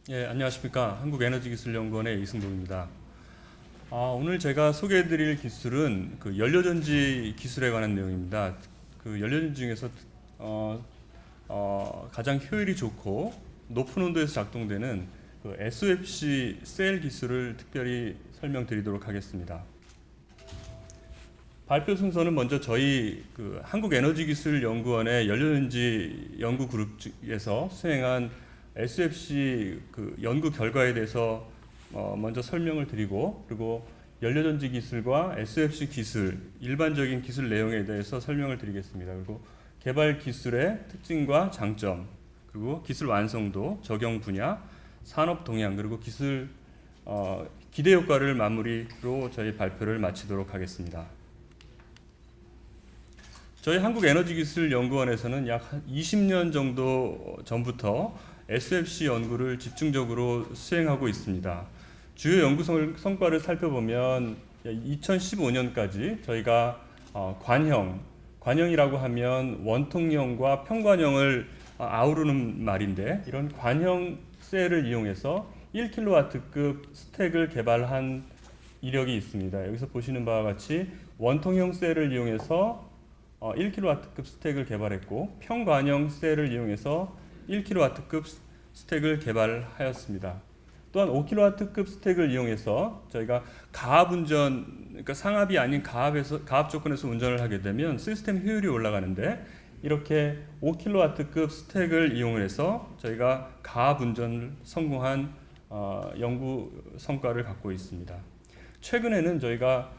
예, 안녕하십니까. 한국에너지기술연구원의 이승동입니다. 오늘 제가 소개해드릴 기술은 그 연료전지 기술에 관한 내용입니다. 그 연료전지 중에서 가장 효율이 좋고 높은 온도에서 작동되는 그 SOFC 셀 기술을 특별히 설명드리도록 하겠습니다. 발표 순서는 먼저 저희 그 한국에너지기술연구원의 연료전지 연구그룹에서 수행한 SOFC 그 연구 결과에 대해서 먼저 설명을 드리고, 그리고 연료전지 기술과 SOFC 기술 일반적인 기술 내용에 대해서 설명을 드리겠습니다. 그리고 개발 기술의 특징과 장점, 그리고 기술 완성도, 적용 분야, 산업 동향, 그리고 기술 기대 효과를 마무리로 저희 발표를 마치도록 하겠습니다. 저희 한국에너지기술연구원에서는 약 20년 정도 전부터 SOFC 연구를 집중적으로 수행하고 있습니다. 주요 연구 성과를 살펴보면 2015년까지 저희가 관형이라고 하면 원통형과 평관형을 아우르는 말인데, 이런 관형 셀을 이용해서 1kW급 스택을 개발한 이력이 있습니다. 여기서 보시는 바와 같이 원통형 셀을 이용해서 1kW급 스택을 개발했고, 평관형 셀을 이용해서 1kW급 스택을 개발하였습니다. 또한 5kW급 스택을 이용해서 저희가 가압 운전, 그러니까 상압이 아닌 가압 조건에서 운전을 하게 되면 시스템 효율이 올라가는데, 이렇게 5kW급 스택을 이용해서 저희가 가압 운전을 성공한 연구 성과를 갖고 있습니다. 최근에는 저희가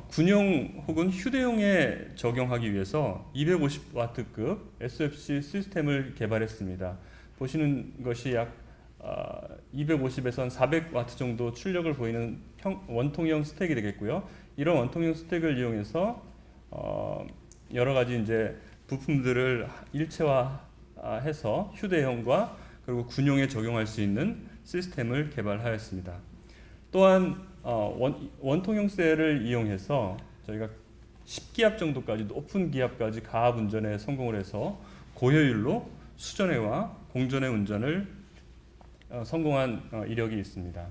군용 혹은 휴대용에 적용하기 위해서 250W급 SOFC 시스템을 개발했습니다. 보시는 것이 약 250에서 400W 정도 출력을 보이는 원통형 스택이 되겠고요. 이런 원통형 스택을 이용해서 여러 가지 이제 부품들을 일체화해서 휴대용과 그리고 군용에 적용할 수 있는 시스템을 개발하였습니다. 또한 원통형 셀을 이용해서 저희가 10기압 정도까지, 높은 기압까지 가압 운전에 성공을 해서 고효율로 수전해와 공전의 운전을 성공한 이력이 있습니다.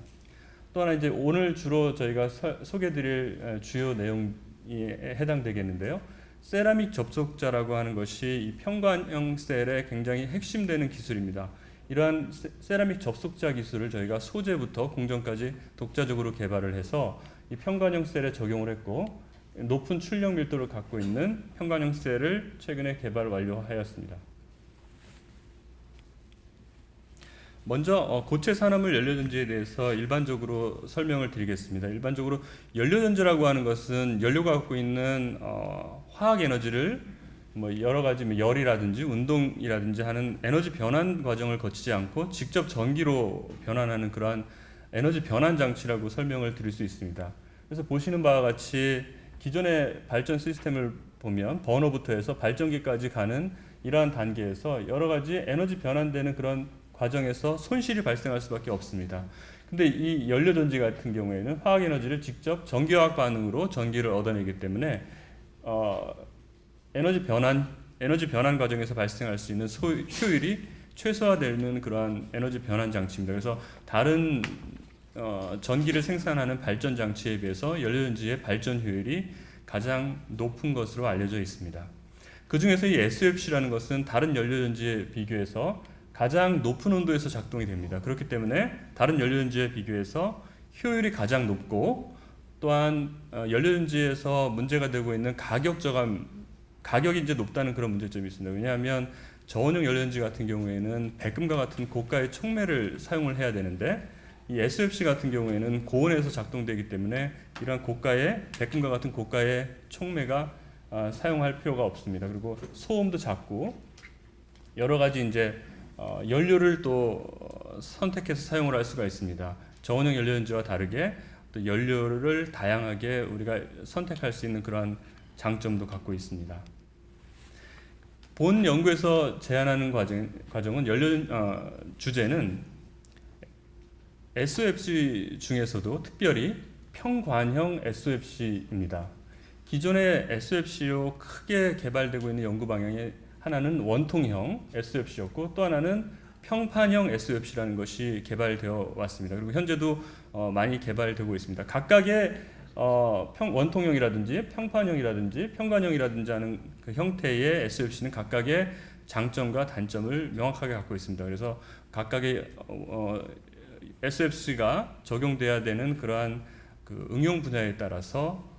또 하나 이제 오늘 주로 저희가 소개드릴 주요 내용이 해당되겠는데요. 세라믹 접속자라고 하는 것이 이 평관형 셀의 굉장히 핵심되는 기술입니다. 이러한 세라믹 접속자 기술을 저희가 소재부터 공정까지 독자적으로 개발을 해서 이 평관형 셀에 적용을 했고, 높은 출력 밀도를 갖고 있는 평관형 셀을 최근에 개발 완료하였습니다. 먼저 고체 산화물 연료전지에 대해서 일반적으로 설명을 드리겠습니다. 일반적으로 연료전지라고 하는 것은 연료가 갖고 있는 화학 에너지를 여러 가지 열이라든지 운동이라든지 하는 에너지 변환 과정을 거치지 않고 직접 전기로 변환하는 그러한 에너지 변환 장치라고 설명을 드릴 수 있습니다. 그래서 보시는 바와 같이 기존의 발전 시스템을 보면 버너부터 해서 발전기까지 가는 이러한 단계에서 여러 가지 에너지 변환되는 그런 과정에서 손실이 발생할 수밖에 없습니다. 근데 이 연료전지 같은 경우에는 화학 에너지를 직접 전기화학 반응으로 전기를 얻어내기 때문에 에너지 변환 과정에서 발생할 수 있는 효율이 최소화되는 그러한 에너지 변환 장치입니다. 그래서 다른 전기를 생산하는 발전 장치에 비해서 연료전지의 발전 효율이 가장 높은 것으로 알려져 있습니다. 그 중에서 이 SOFC라는 것은 다른 연료전지에 비교해서 가장 높은 온도에서 작동이 됩니다. 그렇기 때문에 다른 연료전지에 비교해서 효율이 가장 높고, 또한 연료전지에서 문제가 되고 있는 가격이 이제 높다는 그런 문제점이 있습니다. 왜냐하면 저온형 연료전지 같은 경우에는 백금과 같은 고가의 촉매를 사용을 해야 되는데, 이 SOFC 같은 경우에는 고온에서 작동되기 때문에 이러한 백금과 같은 고가의 촉매가 사용할 필요가 없습니다. 그리고 소음도 작고, 여러 가지 이제 연료를 또 선택해서 사용을 할 수가 있습니다. 저온형 연료전지와 다르게 또 연료를 다양하게 우리가 선택할 수 있는 그러한 장점도 갖고 있습니다. 본 연구에서 제안하는 과정은 주제는 SOFC 중에서도 특별히 평관형 SOFC입니다. 기존의 SOFC로 크게 개발되고 있는 연구 방향의 하나는 원통형 SOFC였고, 또 하나는 평판형 SOFC라는 것이 개발되어 왔습니다. 그리고 현재도 많이 개발되고 있습니다. 각각의 원통형이라든지 평판형이라든지 평관형이라든지 하는 그 형태의 SOFC는 각각의 장점과 단점을 명확하게 갖고 있습니다. 그래서 각각의 SOFC가 적용돼야 되는 그러한 그 응용 분야에 따라서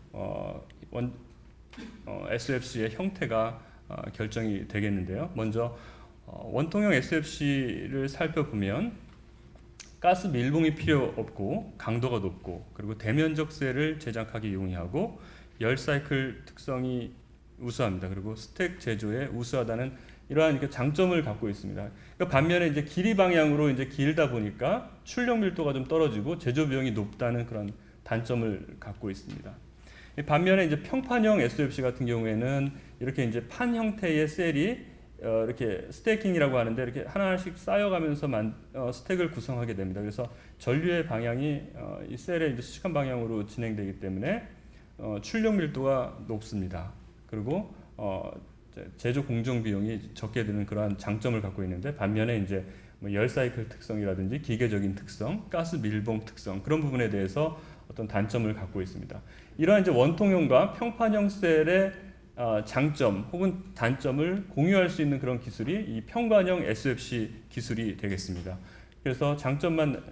SOFC의 형태가 결정이 되겠는데요. 먼저 원통형 SOFC를 살펴보면 가스 밀봉이 필요 없고 강도가 높고 그리고 대면적 셀을 제작하기 용이하고 열 사이클 특성이 우수합니다. 그리고 스택 제조에 우수하다는 이러한 장점을 갖고 있습니다. 그러니까 반면에 이제 길이 방향으로 이제 길다 보니까 출력 밀도가 좀 떨어지고 제조 비용이 높다는 그런 단점을 갖고 있습니다. 반면에 이제 평판형 SOFC 같은 경우에는 이렇게 이제 판 형태의 셀이 이렇게 스태킹이라고 하는데 이렇게 하나씩 쌓여가면서 스택을 구성하게 됩니다. 그래서 전류의 방향이 이 셀의 이제 수직한 방향으로 진행되기 때문에 출력 밀도가 높습니다. 그리고 제조 공정 비용이 적게 드는 그러한 장점을 갖고 있는데 반면에 이제 열 사이클 특성이라든지 기계적인 특성, 가스 밀봉 특성 그런 부분에 대해서 어떤 단점을 갖고 있습니다. 이러한 이제 원통형과 평판형 셀의 장점 혹은 단점을 공유할 수 있는 그런 기술이 이 평관형 SOFC 기술이 되겠습니다. 그래서 장점을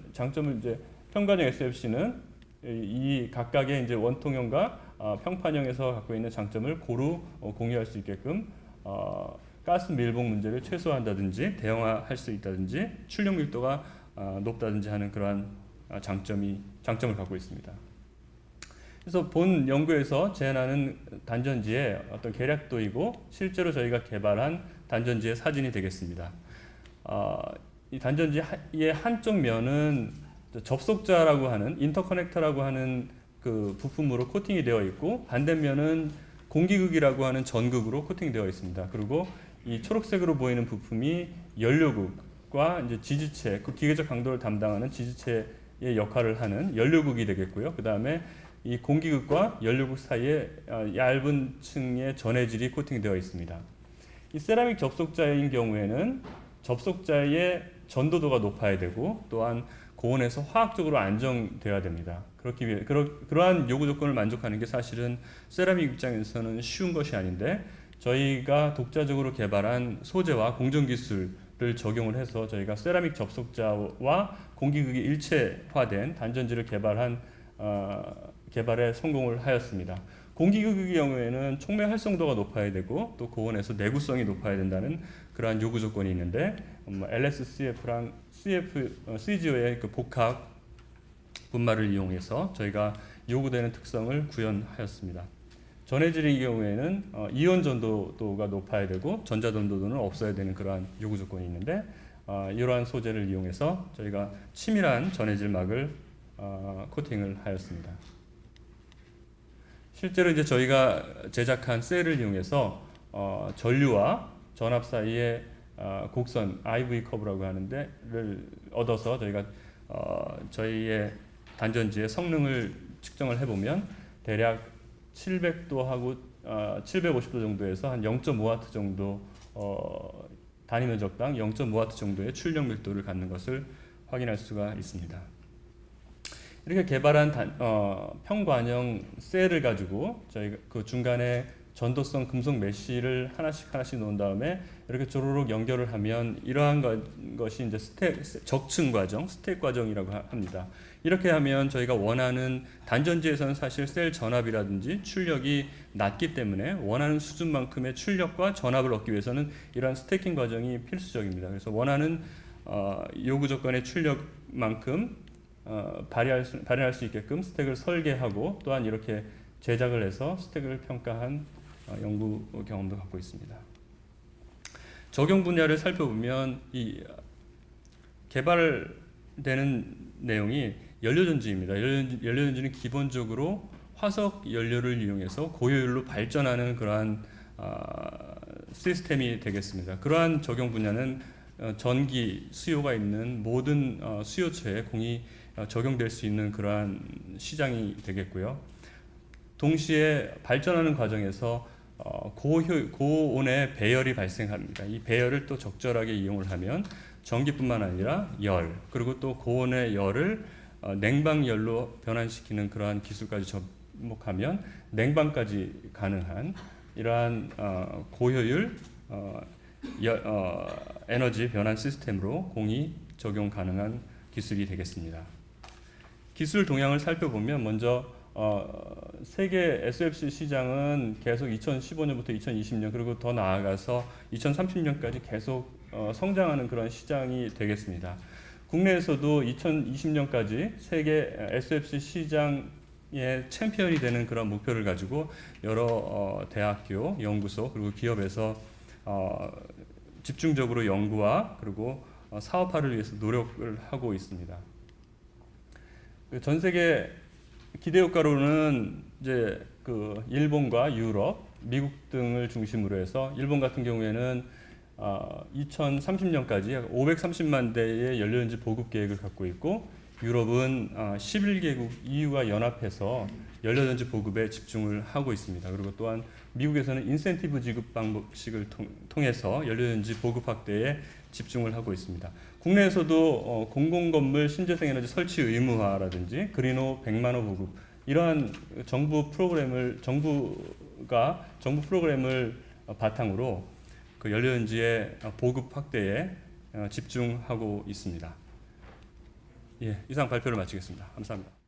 이제 평관형 SOFC는 이 각각의 이제 원통형과 평판형에서 갖고 있는 장점을 고루 공유할 수 있게끔 가스 밀봉 문제를 최소화한다든지 대형화할 수 있다든지 출력 밀도가 높다든지 하는 그러한 장점을 갖고 있습니다. 그래서 본 연구에서 제안하는 단전지의 어떤 계략도이고 실제로 저희가 개발한 단전지의 사진이 되겠습니다. 이 단전지의 한쪽 면은 접속자라고 하는 인터커넥터라고 하는 그 부품으로 코팅이 되어 있고 반대면은 공기극이라고 하는 전극으로 코팅되어 있습니다. 그리고 이 초록색으로 보이는 부품이 연료극과 이제 지지체, 그 기계적 강도를 담당하는 지지체의 역할을 하는 연료극이 되겠고요. 그 다음에 이 공기극과 연료극 사이에 얇은 층의 전해질이 코팅되어 있습니다. 이 세라믹 접속자인 경우에는 접속자의 전도도가 높아야 되고 또한 고온에서 화학적으로 안정되어야 됩니다. 그렇기 위해 그러한 요구 조건을 만족하는 게 사실은 세라믹 입장에서는 쉬운 것이 아닌데 저희가 독자적으로 개발한 소재와 공정 기술을 적용을 해서 저희가 세라믹 접속자와 공기극이 일체화된 단전지를 개발에 성공을 하였습니다. 공기극의 경우에는 촉매 활성도가 높아야 되고 또 고온에서 내구성이 높아야 된다는 그러한 요구 조건이 있는데 LSCF랑 CGO의 그 복합 분말을 이용해서 저희가 요구되는 특성을 구현하였습니다. 전해질의 경우에는 이온 전도도가 높아야 되고 전자 전도도는 없어야 되는 그러한 요구 조건이 있는데 이러한 소재를 이용해서 저희가 치밀한 전해질막을 코팅을 하였습니다. 실제로 이제 저희가 제작한 셀을 이용해서 전류와 전압 사이에 곡선 IV 커브라고 하는데를 얻어서 저희가 저희의 단전지의 성능을 측정을 해보면 대략 700도하고 750도 정도에서 한 0.5W 정도 단위 면적당 0.5W 정도의 출력 밀도를 갖는 것을 확인할 수가 있습니다. 이렇게 개발한 평관형 셀을 가지고 저희가 그 중간에 전도성 금속 메쉬를 하나씩 놓은 다음에 이렇게 조로록 연결을 하면 이러한 것이 이제 적층 과정, 스택 과정이라고 합니다. 이렇게 하면 저희가 원하는 단전지에서는 사실 셀 전압이라든지 출력이 낮기 때문에 원하는 수준만큼의 출력과 전압을 얻기 위해서는 이러한 스태킹 과정이 필수적입니다. 그래서 원하는 요구 조건의 출력만큼 발휘할 수 있게끔 스택을 설계하고 또한 이렇게 제작을 해서 스택을 평가한 연구 경험도 갖고 있습니다. 적용 분야를 살펴보면 이 개발되는 내용이 연료전지입니다. 연료전지는 기본적으로 화석 연료를 이용해서 고효율로 발전하는 그러한 시스템이 되겠습니다. 그러한 적용 분야는 전기 수요가 있는 모든 수요처에 공이 적용될 수 있는 그러한 시장이 되겠고요. 동시에 발전하는 과정에서 고온의 배열이 발생합니다. 이 배열을 또 적절하게 이용을 하면 전기뿐만 아니라 열, 그리고 또 고온의 열을 냉방열로 변환시키는 그러한 기술까지 접목하면 냉방까지 가능한 이러한 고효율 에너지 변환 시스템으로 공이 적용 가능한 기술이 되겠습니다. 기술 동향을 살펴보면 먼저 세계 SFC 시장은 계속 2015년부터 2020년 그리고 더 나아가서 2030년까지 계속 성장하는 그런 시장이 되겠습니다. 국내에서도 2020년까지 세계 SFC 시장의 챔피언이 되는 그런 목표를 가지고 여러 대학교, 연구소 그리고 기업에서 집중적으로 연구와 그리고 사업화를 위해서 노력을 하고 있습니다. 전 세계 기대 효과로는 이제 그 일본과 유럽, 미국 등을 중심으로 해서 일본 같은 경우에는 2030년까지 약 530만 대의 연료전지 보급 계획을 갖고 있고 유럽은 11개국 EU와 연합해서 연료전지 보급에 집중을 하고 있습니다. 그리고 또한 미국에서는 인센티브 지급 방식을 통해서 연료전지 보급 확대에 집중을 하고 있습니다. 국내에서도 공공건물 신재생 에너지 설치 의무화라든지 그린호 100만 호 보급 이러한 정부 프로그램을 바탕으로 그 연료전지의 보급 확대에 집중하고 있습니다. 예, 이상 발표를 마치겠습니다. 감사합니다.